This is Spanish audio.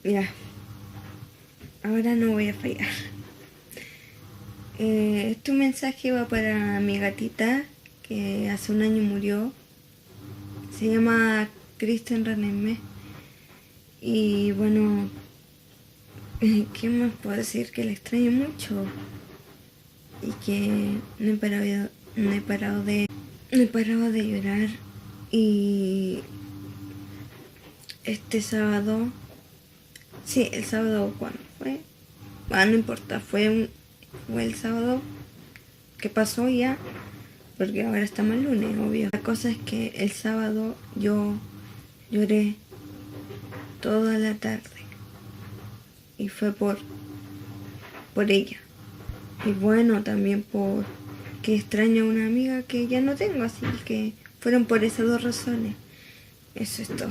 Mira, ahora no voy a fallar. Este mensaje va para mi gatita que hace un año murió. Se llama Kristen. Y bueno, ¿qué más puedo decir? Que la extraño mucho y que no he parado de llorar. Y este sábado, sí, el sábado, ¿cuándo fue? No importa, fue el sábado que pasó ya, porque ahora estamos el lunes, obvio. La cosa es que el sábado yo lloré toda la tarde y fue por ella. Y bueno, también por que extraño a una amiga que ya no tengo, así que fueron por esas dos razones. Eso es todo.